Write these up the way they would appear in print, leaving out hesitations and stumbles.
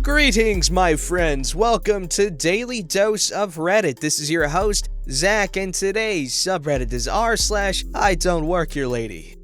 Greetings, my friends. Welcome to Daily Dose of Reddit. This is your host, Zach, and today's subreddit is r/IDontWorkHereLady.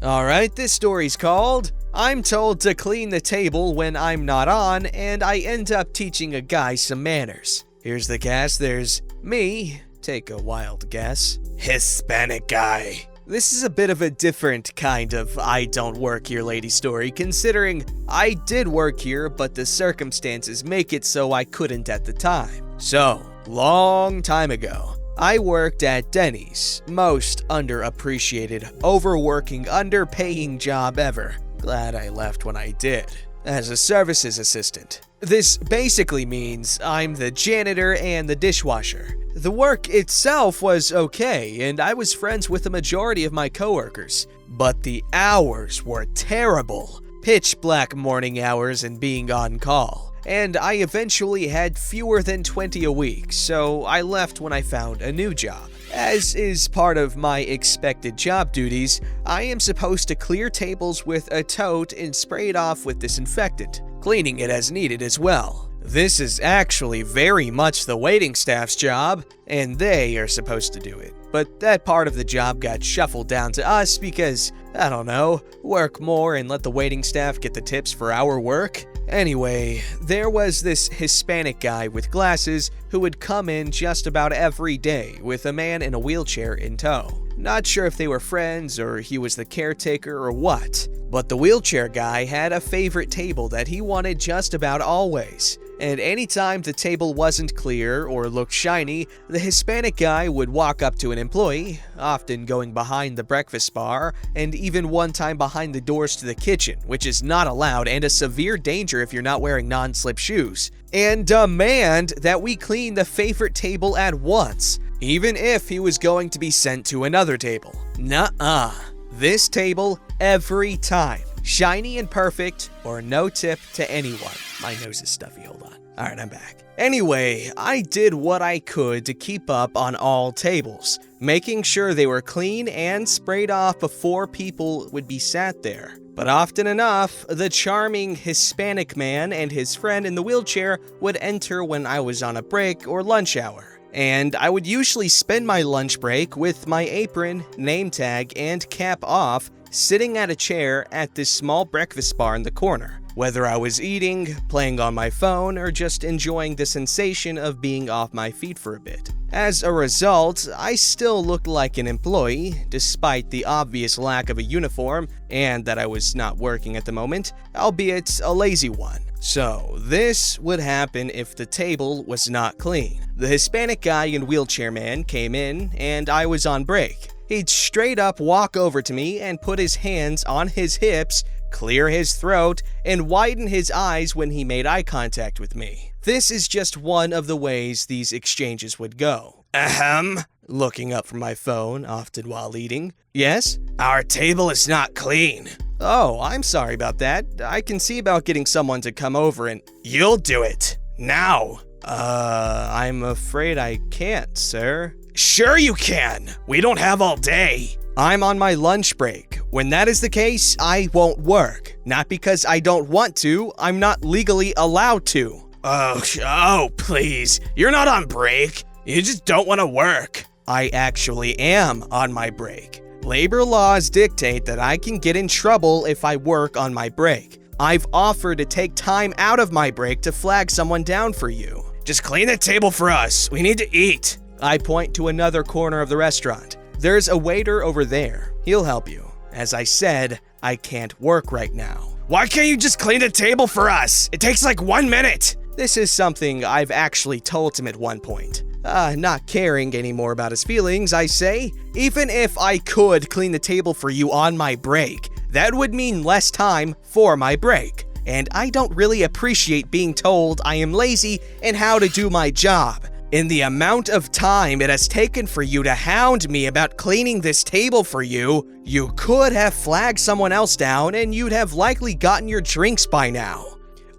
Alright, this story's called, I'm told to clean the table when I'm not on, and I end up teaching a guy some manners. Here's the cast. There's me, take a wild guess, Hispanic guy. This is a bit of a different kind of I don't work here lady story, considering I did work here, but the circumstances make it so I couldn't at the time. So, long time ago, I worked at Denny's, most underappreciated, overworking, underpaying job ever. Glad I left when I did, as a services assistant. This basically means I'm the janitor and the dishwasher. The work itself was okay, and I was friends with the majority of my coworkers, but the hours were terrible. Pitch black morning hours and being on call. And I eventually had fewer than 20 a week, so I left when I found a new job. As is part of my expected job duties, I am supposed to clear tables with a tote and spray it off with disinfectant, cleaning it as needed as well. This is actually very much the waiting staff's job, and they are supposed to do it. But that part of the job got shuffled down to us because, I don't know, work more and let the waiting staff get the tips for our work? Anyway, there was this Hispanic guy with glasses who would come in just about every day with a man in a wheelchair in tow. Not sure if they were friends or he was the caretaker or what, but the wheelchair guy had a favorite table that he wanted just about always. And anytime the table wasn't clear or looked shiny, the Hispanic guy would walk up to an employee, often going behind the breakfast bar, and even one time behind the doors to the kitchen, which is not allowed and a severe danger if you're not wearing non-slip shoes, and demand that we clean the favorite table at once, even if he was going to be sent to another table. Nuh-uh. This table, every time. Shiny and perfect, or no tip to anyone. My nose is stuffy, hold on. Alright, I'm back. Anyway, I did what I could to keep up on all tables, making sure they were clean and sprayed off before people would be sat there. But often enough, the charming Hispanic man and his friend in the wheelchair would enter when I was on a break or lunch hour. And I would usually spend my lunch break with my apron, name tag, and cap off, sitting at a chair at this small breakfast bar in the corner, whether I was eating, playing on my phone, or just enjoying the sensation of being off my feet for a bit. As a result, I still looked like an employee, despite the obvious lack of a uniform, and that I was not working at the moment, albeit a lazy one. So, this would happen if the table was not clean. The Hispanic guy and wheelchair man came in, and I was on break. He'd straight up walk over to me and put his hands on his hips, clear his throat, and widen his eyes when he made eye contact with me. This is just one of the ways these exchanges would go. Looking up from my phone, often while eating. Yes? Our table is not clean. Oh, I'm sorry about that. I can see about getting someone to come over and... You'll do it. Now. I'm afraid I can't, sir. Sure you can. We don't have all day. I'm on my lunch break. When that is the case, I won't work. Not because I don't want to, I'm not legally allowed to. Oh, please. You're not on break. You just don't want to work. I actually am on my break. Labor laws dictate that I can get in trouble if I work on my break. I've offered to take time out of my break to flag someone down for you. Just clean the table for us. We need to eat. I point to another corner of the restaurant. There's a waiter over there. He'll help you. As I said, I can't work right now. Why can't you just clean the table for us? It takes like 1 minute. This is something I've actually told him at one point. Not caring anymore about his feelings, I say. Even if I could clean the table for you on my break, that would mean less time for my break. And I don't really appreciate being told I am lazy and how to do my job. In the amount of time it has taken for you to hound me about cleaning this table for you, you could have flagged someone else down and you'd have likely gotten your drinks by now.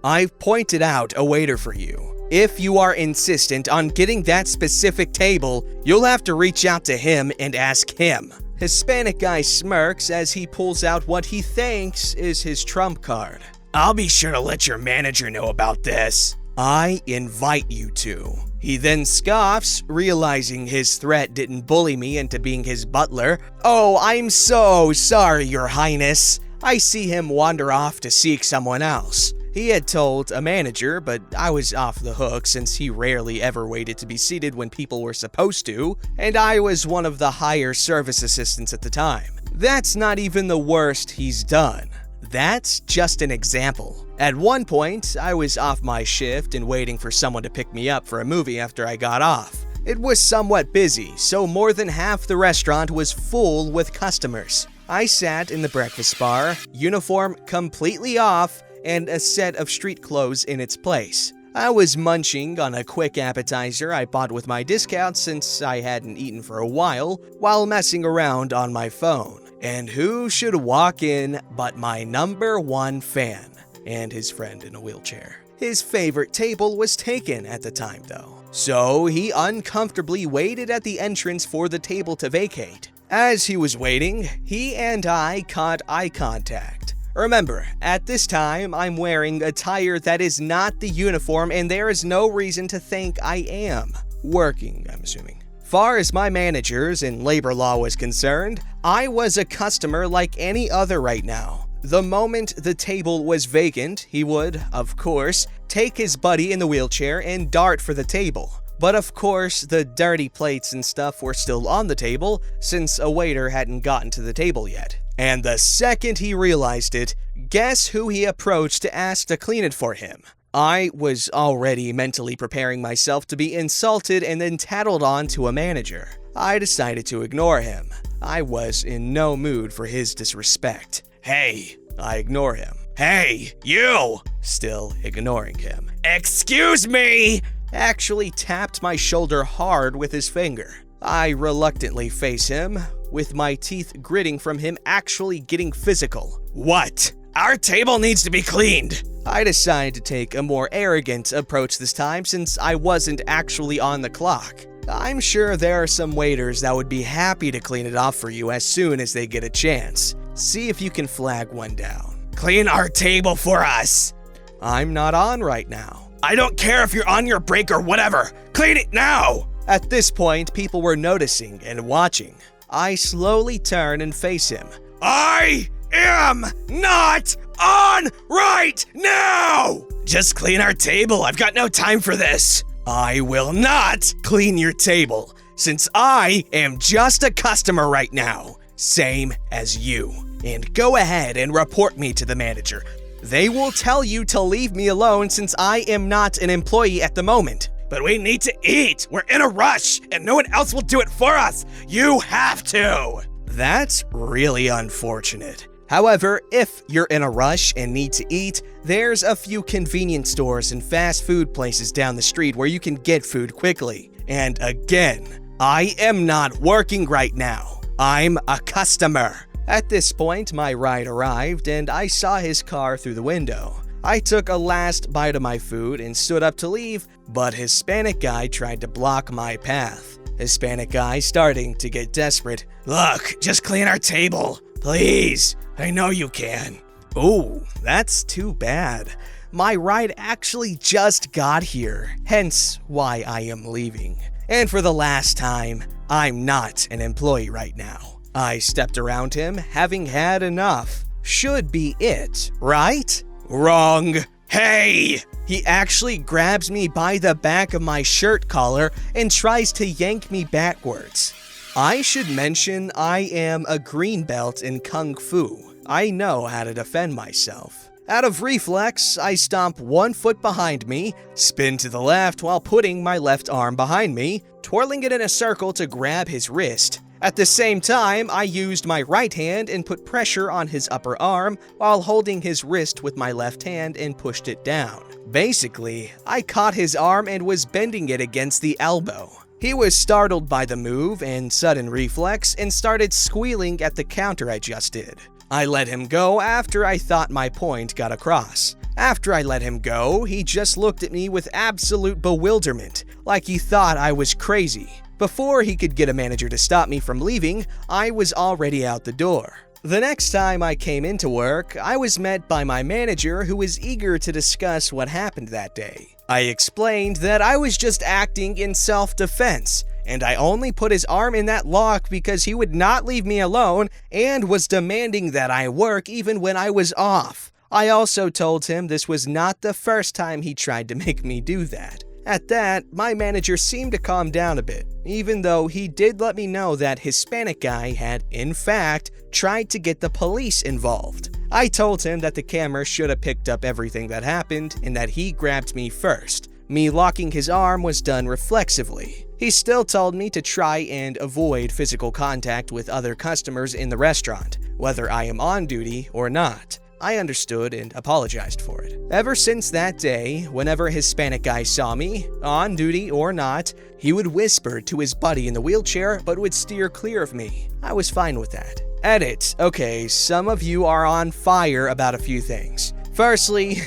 I've pointed out a waiter for you. If you are insistent on getting that specific table, you'll have to reach out to him and ask him. Hispanic guy smirks as he pulls out what he thinks is his trump card. I'll be sure to let your manager know about this. I invite you to. He then scoffs, realizing his threat didn't bully me into being his butler. Oh, I'm so sorry, Your Highness. I see him wander off to seek someone else. He had told a manager, but I was off the hook since he rarely ever waited to be seated when people were supposed to, and I was one of the higher service assistants at the time. That's not even the worst he's done. That's just an example. At one point, I was off my shift and waiting for someone to pick me up for a movie after I got off. It was somewhat busy, so more than half the restaurant was full with customers. I sat in the breakfast bar, uniform completely off, and a set of street clothes in its place. I was munching on a quick appetizer I bought with my discount since I hadn't eaten for a while messing around on my phone. And who should walk in but my #1 fan and his friend in a wheelchair. His favorite table was taken at the time though, so he uncomfortably waited at the entrance for the table to vacate. As he was waiting, he and I caught eye contact. Remember, at this time, I'm wearing attire that is not the uniform and there is no reason to think I am. Working, I'm assuming. Far as my managers and labor law was concerned, I was a customer like any other right now. The moment the table was vacant, he would, of course, take his buddy in the wheelchair and dart for the table. But of course, the dirty plates and stuff were still on the table since a waiter hadn't gotten to the table yet. And the second he realized it, guess who he approached to ask to clean it for him? I was already mentally preparing myself to be insulted and then tattled on to a manager. I decided to ignore him. I was in no mood for his disrespect. Hey, I ignore him. Hey, you! Still ignoring him. Excuse me! Actually tapped my shoulder hard with his finger. I reluctantly face him, with my teeth gritting from him actually getting physical. What? Our table needs to be cleaned! I decided to take a more arrogant approach this time since I wasn't actually on the clock. I'm sure there are some waiters that would be happy to clean it off for you as soon as they get a chance. See if you can flag one down. Clean our table for us! I'm not on right now. I don't care if you're on your break or whatever. Clean it now! At this point, people were noticing and watching. I slowly turn and face him. I am not on right now! Just clean our table. I've got no time for this. I will not clean your table, since I am just a customer right now. Same as you. And go ahead and report me to the manager. They will tell you to leave me alone since I am not an employee at the moment. But we need to eat. We're in a rush, and no one else will do it for us. You have to. That's really unfortunate. However, if you're in a rush and need to eat, there's a few convenience stores and fast food places down the street where you can get food quickly. And again, I am not working right now. I'm a customer. At this point, my ride arrived and I saw his car through the window. I took a last bite of my food and stood up to leave, but Hispanic guy tried to block my path. Hispanic guy starting to get desperate. Look, just clean our table. Please. I know you can. Ooh, that's too bad. My ride actually just got here, hence why I am leaving. And for the last time, I'm not an employee right now. I stepped around him, having had enough. Should be it, right? Wrong. Hey! He actually grabs me by the back of my shirt collar and tries to yank me backwards. I should mention I am a green belt in Kung Fu. I know how to defend myself. Out of reflex, I stomp one foot behind me, spin to the left while putting my left arm behind me, twirling it in a circle to grab his wrist. At the same time, I used my right hand and put pressure on his upper arm while holding his wrist with my left hand and pushed it down. Basically, I caught his arm and was bending it against the elbow. He was startled by the move and sudden reflex and started squealing at the counter I just did. I let him go after I thought my point got across. After I let him go, he just looked at me with absolute bewilderment, like he thought I was crazy. Before he could get a manager to stop me from leaving, I was already out the door. The next time I came into work, I was met by my manager who was eager to discuss what happened that day. I explained that I was just acting in self-defense, and I only put his arm in that lock because he would not leave me alone and was demanding that I work even when I was off. I also told him this was not the first time he tried to make me do that. At that, my manager seemed to calm down a bit, even though he did let me know that Hispanic guy had, in fact, tried to get the police involved. I told him that the camera should have picked up everything that happened and that he grabbed me first. Me locking his arm was done reflexively. He still told me to try and avoid physical contact with other customers in the restaurant, whether I am on duty or not. I understood and apologized for it. Ever since that day, whenever a Hispanic guy saw me, on duty or not, he would whisper to his buddy in the wheelchair but would steer clear of me. I was fine with that. Edit. Okay, some of you are on fire about a few things. Firstly,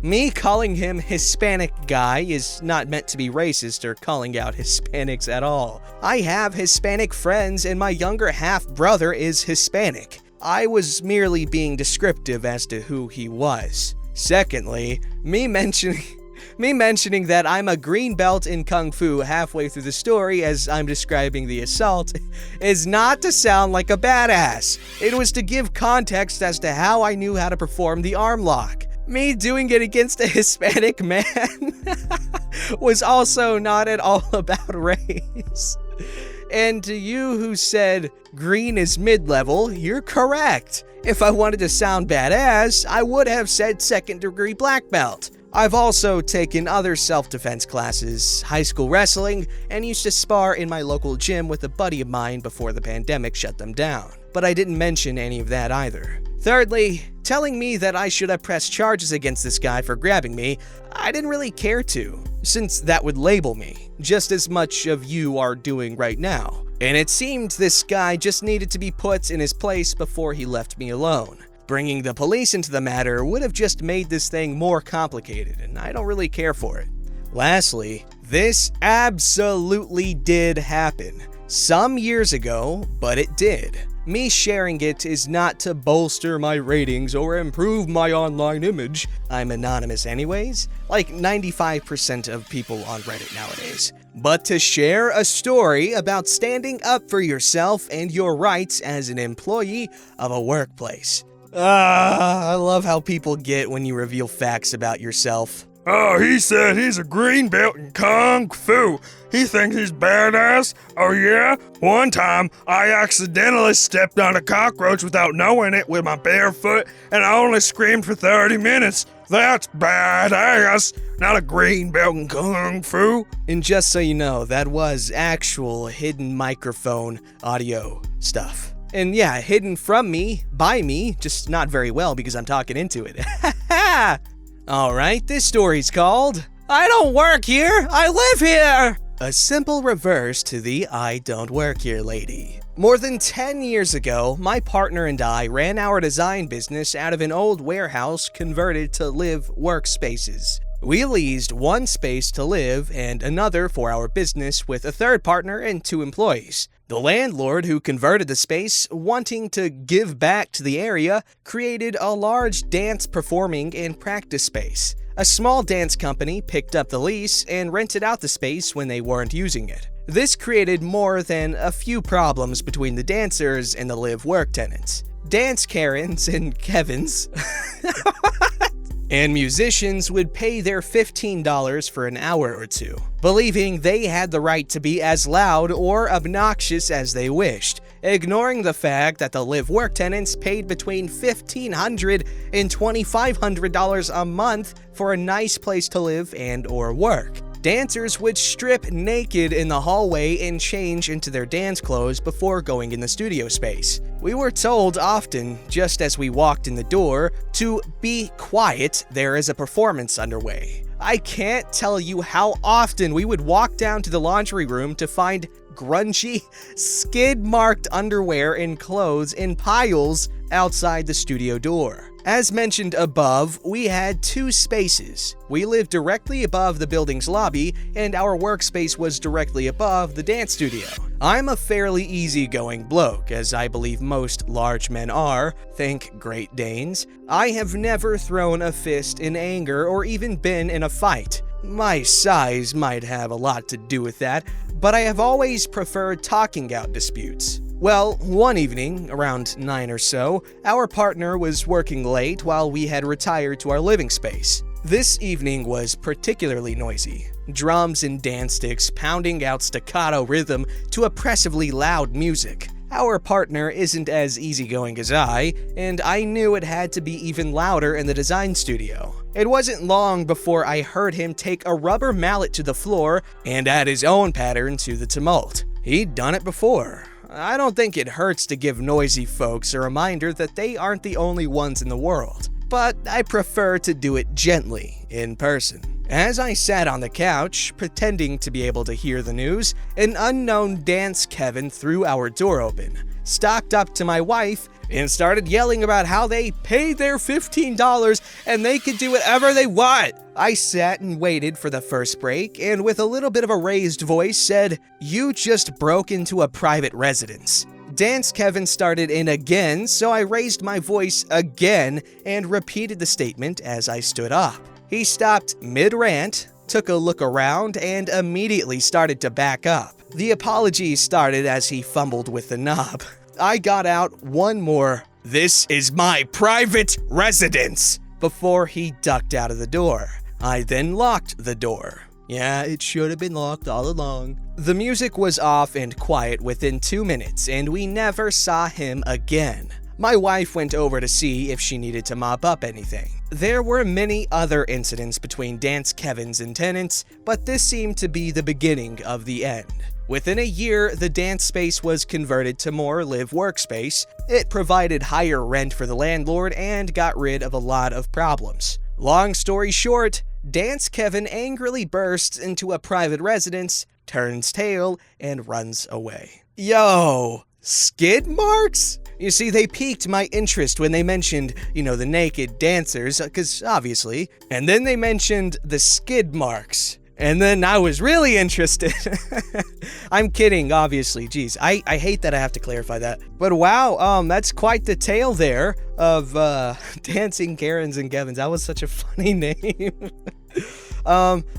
me calling him Hispanic guy is not meant to be racist or calling out Hispanics at all. I have Hispanic friends and my younger half-brother is Hispanic. I was merely being descriptive as to who he was. Secondly, me mentioning that I'm a green belt in Kung Fu halfway through the story as I'm describing the assault is not to sound like a badass. It was to give context as to how I knew how to perform the arm lock. Me doing it against a Hispanic man was also not at all about race. And to you who said green is mid-level, you're correct. If I wanted to sound badass, I would have said second-degree black belt. I've also taken other self-defense classes, high school wrestling, and used to spar in my local gym with a buddy of mine before the pandemic shut them down. But I didn't mention any of that either. Thirdly, telling me that I should have pressed charges against this guy for grabbing me, I didn't really care to, since that would label me, just as much of you are doing right now. And it seemed this guy just needed to be put in his place before he left me alone. Bringing the police into the matter would have just made this thing more complicated, and I don't really care for it. Lastly, this absolutely did happen. Some years ago, but it did. Me sharing it is not to bolster my ratings or improve my online image. I'm anonymous anyways, like 95% of people on Reddit nowadays. But to share a story about standing up for yourself and your rights as an employee of a workplace. I love how people get when you reveal facts about yourself. Oh, he said he's a green belt in Kung Fu. He thinks he's badass? Oh yeah? One time, I accidentally stepped on a cockroach without knowing it with my bare foot, and I only screamed for 30 minutes. That's badass, not a green belt in Kung Fu. And just so you know, that was actual hidden microphone audio stuff. And yeah, hidden from me, by me, just not very well because I'm talking into it. Alright, this story's called I Don't Work Here, I Live Here! A simple reverse to the I Don't Work Here Lady. More than 10 years ago, my partner and I ran our design business out of an old warehouse converted to live workspaces. We leased one space to live and another for our business with a third partner and 2 employees. The landlord who converted the space, wanting to give back to the area, created a large dance performing and practice space. A small dance company picked up the lease and rented out the space when they weren't using it. This created more than a few problems between the dancers and the live work tenants. Dance Karens and Kevins and musicians would pay their $15 for an hour or two, believing they had the right to be as loud or obnoxious as they wished, ignoring the fact that the live work tenants paid between $1,500 and $2,500 a month for a nice place to live and or work. Dancers would strip naked in the hallway and change into their dance clothes before going in the studio space. We were told often, just as we walked in the door, to be quiet, there is a performance underway. I can't tell you how often we would walk down to the laundry room to find grungy, skid-marked underwear and clothes in piles outside the studio door. As mentioned above, we had 2 spaces. We lived directly above the building's lobby, and our workspace was directly above the dance studio. I'm a fairly easygoing bloke, as I believe most large men are, think Great Danes. I have never thrown a fist in anger or even been in a fight. My size might have a lot to do with that, but I have always preferred talking out disputes. Well, one evening, around 9 or so, our partner was working late while we had retired to our living space. This evening was particularly noisy. Drums and dance sticks pounding out staccato rhythm to oppressively loud music. Our partner isn't as easygoing as I, and I knew it had to be even louder in the design studio. It wasn't long before I heard him take a rubber mallet to the floor and add his own pattern to the tumult. He'd done it before. I don't think it hurts to give noisy folks a reminder that they aren't the only ones in the world, but I prefer to do it gently, in person. As I sat on the couch, pretending to be able to hear the news, an unknown dance Kevin threw our door open, stalked up to my wife, and started yelling about how they paid their $15 and they could do whatever they want. I sat and waited for the first break, and with a little bit of a raised voice said, "You just broke into a private residence." Dance Kevin started in again, so I raised my voice again and repeated the statement as I stood up. He stopped mid-rant, took a look around, and immediately started to back up. The apologies started as he fumbled with the knob. I got out one more, "This is my private residence," before he ducked out of the door. I then locked the door. Yeah, it should have been locked all along. The music was off and quiet within 2 minutes, and we never saw him again. My wife went over to see if she needed to mop up anything. There were many other incidents between Dance Kevins and tenants, but this seemed to be the beginning of the end. Within a year, the dance space was converted to more live workspace. It provided higher rent for the landlord and got rid of a lot of problems. Long story short, Dance Kevin angrily bursts into a private residence, turns tail, and runs away. Yo, skid marks? You see, they piqued my interest when they mentioned, the naked dancers, because obviously, and then they mentioned the skid marks. And then I was really interested. I'm kidding, obviously. Geez, I hate that I have to clarify that. But wow, that's quite the tale there of dancing Karens and Kevins. That was such a funny name.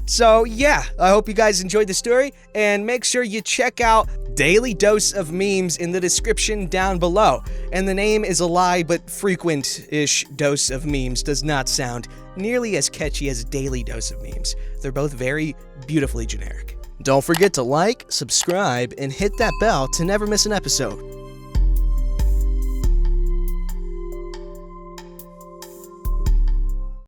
So yeah, I hope you guys enjoyed the story, and make sure you check out Daily Dose of Memes in the description down below. And the name is a lie, but frequent-ish dose of memes does not sound nearly as catchy as Daily Dose of Memes. They're both very beautifully generic. Don't forget to like, subscribe, and hit that bell to never miss an episode.